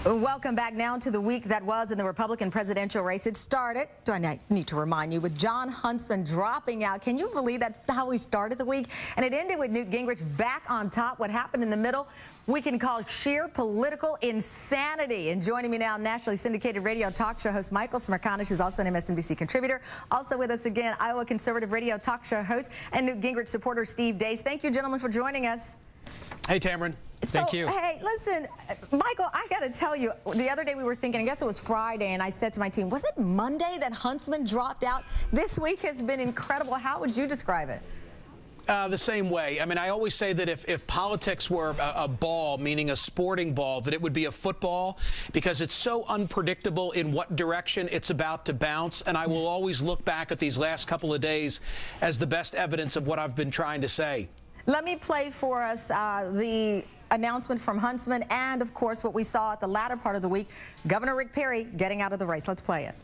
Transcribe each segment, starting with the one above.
Welcome back now to the week that was in the Republican presidential race. It started, do I need to remind you, with Jon Huntsman dropping out. Can you believe that's how we started the week? And it ended with Newt Gingrich back on top. What happened in the middle, we can call sheer political insanity. And joining me now, nationally syndicated radio talk show host Michael Smerconish, who's also an MSNBC contributor. Also with us again, Iowa conservative radio talk show host and Newt Gingrich supporter Steve Deace. Thank you, gentlemen, for joining us. Hey, Tamron. Thank you. Hey, listen, Michael, I got to tell you, the other day we were thinking, I guess it was Friday, and I said to my team, was it Monday that Huntsman dropped out? This week has been incredible. How would you describe it? The same way. I mean, I always say that if politics were a ball, meaning a sporting ball, that it would be a football, because it's so unpredictable in what direction it's about to bounce. And I will always look back at these last couple of days as the best evidence of what I've been trying to say. Let me play for us the announcement from Huntsman and, of course, what we saw at the latter part of the week, Governor Rick Perry getting out of the race. Let's play it.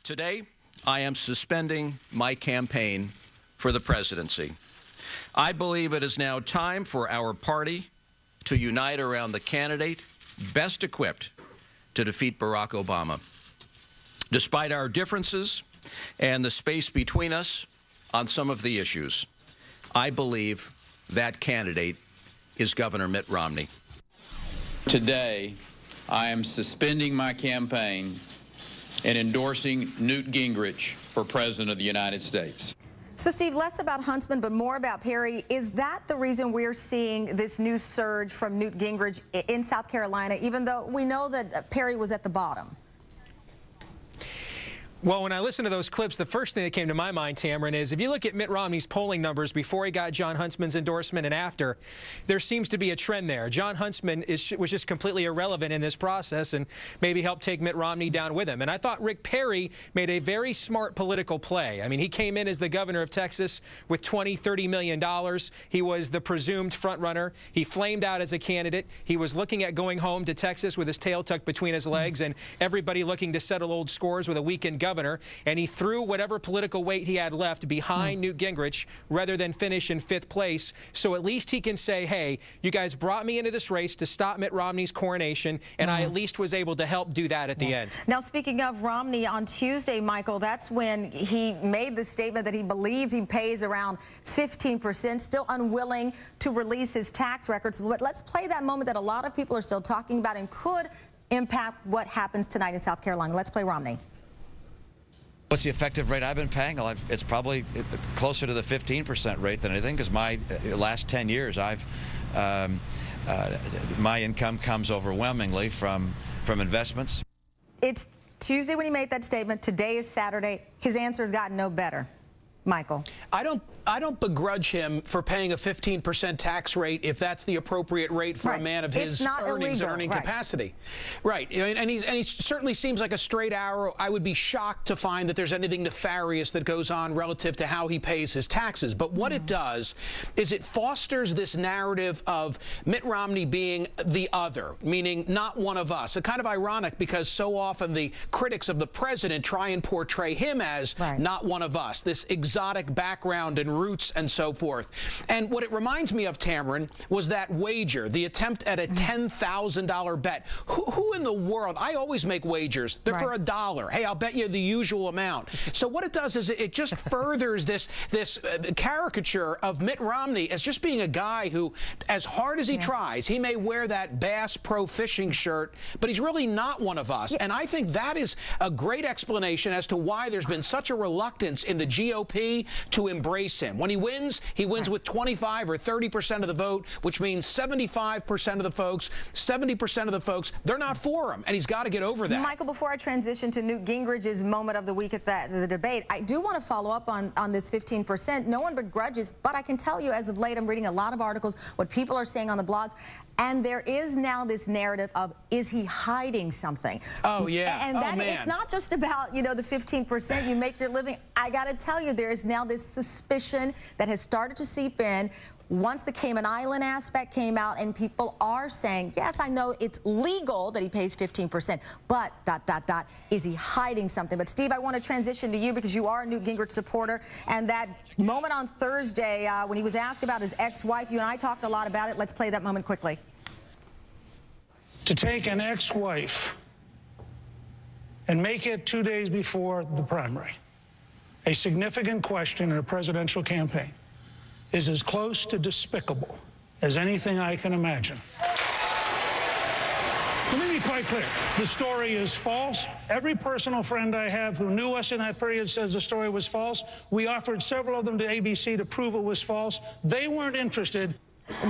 Today, I am suspending my campaign for the presidency. I believe it is now time for our party to unite around the candidate best equipped to defeat Barack Obama. Despite our differences and the space between us on some of the issues, I believe that candidate is Governor Mitt Romney. Today, I am suspending my campaign and endorsing Newt Gingrich for President of the United States. So, Steve, less about Huntsman, but more about Perry. Is that the reason we're seeing this new surge from Newt Gingrich in South Carolina, even though we know that Perry was at the bottom? Well, when I listen to those clips, the first thing that came to my mind, Tamron, is if you look at Mitt Romney's polling numbers before he got Jon Huntsman's endorsement and after, there seems to be a trend there. Jon Huntsman was just completely irrelevant in this process and maybe helped take Mitt Romney down with him. And I thought Rick Perry made a very smart political play. I mean, he came in as the governor of Texas with $20–30 million. He was the presumed front runner. He flamed out as a candidate. He was looking at going home to Texas with his tail tucked between his legs and everybody looking to settle old scores with a weakened governor. And he threw whatever political weight he had left behind Newt Gingrich rather than finish in 5th place. So at least he can say, hey, you guys brought me into this race to stop Mitt Romney's coronation, and I at least was able to help do that at the end. Now, speaking of Romney, on Tuesday, Michael, that's when he made the statement that he believes he pays around 15%, still unwilling to release his tax records. But let's play that moment that a lot of people are still talking about and could impact what happens tonight in South Carolina. Let's play Romney. What's the effective rate I've been paying? Well, it's probably closer to the 15% rate than anything, because my last 10 years, my income comes overwhelmingly from investments. It's Tuesday when he made that statement. Today is Saturday. His answer has gotten no better. Michael. I don't begrudge him for paying a 15% tax rate if that's the appropriate rate for a man of his earnings and earning capacity. Right. And he certainly seems like a straight arrow. I would be shocked to find that there's anything nefarious that goes on relative to how he pays his taxes. But what it does is it fosters this narrative of Mitt Romney being the other, meaning not one of us. It's kind of ironic because so often the critics of the president try and portray him as not one of us, this exotic background and roots and so forth. And what it reminds me of, Tamron, was that wager, the attempt at a $10,000 bet. Who in the world? I always make wagers. They're for $1. Hey, I'll bet you the usual amount. So what it does is it just furthers this caricature of Mitt Romney as just being a guy who, as hard as he tries, he may wear that Bass Pro Fishing shirt, but he's really not one of us. And I think that is a great explanation as to why there's been such a reluctance in the GOP to embrace him. When he wins with 25 or 30% of the vote, which means 75% of the folks, 70% of the folks, they're not for him, and he's got to get over that. Michael, before I transition to Newt Gingrich's moment of the week at the debate, I do want to follow up on this 15%. No one begrudges, but I can tell you as of late, I'm reading a lot of articles, what people are saying on the blogs, and there is now this narrative of, is he hiding something? Oh, yeah. And that it's not just about, you know, the 15% you make your living. I got to tell you, there is now this suspicion that has started to seep in once the Cayman Island aspect came out, and people are saying, yes, I know it's legal that he pays 15%, but ... is he hiding something? But Steve, I want to transition to you because you are a Newt Gingrich supporter, and that moment on Thursday when he was asked about his ex-wife, you and I talked a lot about it. Let's play that moment quickly. to take an ex-wife and make it 2 days before the primary a significant question in a presidential campaign is as close to despicable as anything I can imagine. Let me be quite clear. The story is false. Every personal friend I have who knew us in that period says the story was false. We offered several of them to ABC to prove it was false. They weren't interested.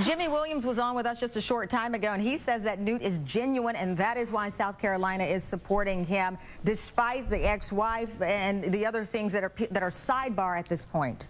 Jimmy Williams was on with us just a short time ago, and he says that Newt is genuine, and that is why South Carolina is supporting him, despite the ex-wife and the other things that are sidebar at this point.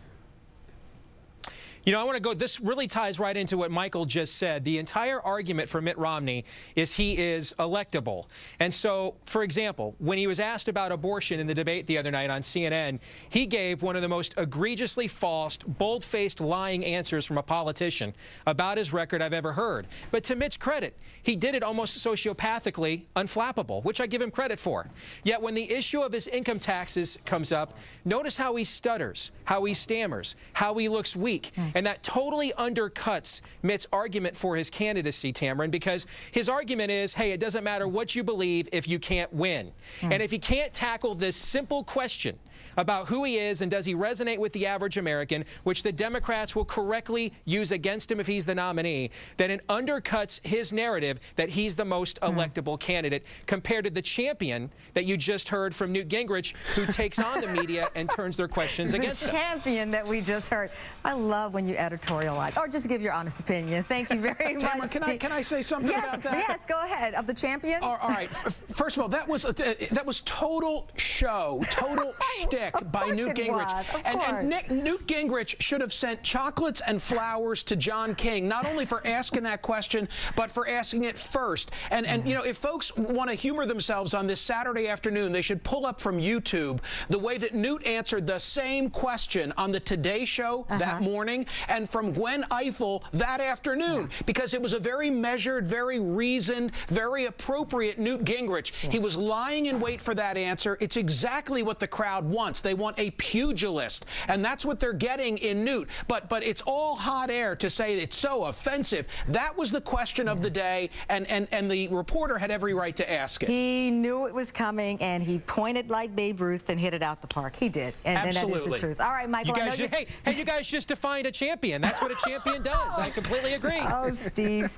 You know, I want to go, this really ties right into what Michael just said. The entire argument for Mitt Romney is he is electable. And so, for example, when he was asked about abortion in the debate the other night on CNN, he gave one of the most egregiously false, bold-faced lying answers from a politician about his record I've ever heard. But to Mitt's credit, he did it almost sociopathically unflappable, which I give him credit for. Yet when the issue of his income taxes comes up, notice how he stutters, how he stammers, how he looks weak. And that totally undercuts Mitt's argument for his candidacy, Tamron, because his argument is, hey, it doesn't matter what you believe if you can't win. And if he can't tackle this simple question about who he is and does he resonate with the average American, which the Democrats will correctly use against him if he's the nominee, then it undercuts his narrative that he's the most electable candidate compared to the champion that you just heard from Newt Gingrich, who takes on the media and turns their questions against them. The champion that we just heard. I love when you editorialize, or just give your honest opinion. Thank you very much. Tamron, can I say something about that? Yes, go ahead. Of the champion? All right. First of all, that was total show, total shtick by Newt Gingrich. And Newt Gingrich should have sent chocolates and flowers to John King, not only for asking that question, but for asking it first. And you know, if folks want to humor themselves on this Saturday afternoon, they should pull up from YouTube the way that Newt answered the same question on the Today Show that morning and from Gwen Ifill that afternoon, because it was a very measured, very reasoned, very appropriate Newt Gingrich. He was lying in wait for that answer. It's exactly what the crowd wants. They want a pugilist, and that's what they're getting in Newt. But it's all hot air to say it's so offensive. That was the question of the day, and the reporter had every right to ask it. He knew it was coming, and he pointed like Babe Ruth and hit it out the park. He did, and absolutely. that is the truth. All right, Michael. Hey, you guys just defined a champion. That's what a champion does. I completely agree. Oh, Steve.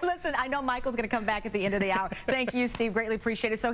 Listen, I know Michael's going to come back at the end of the hour. Thank you, Steve. Greatly appreciate it. So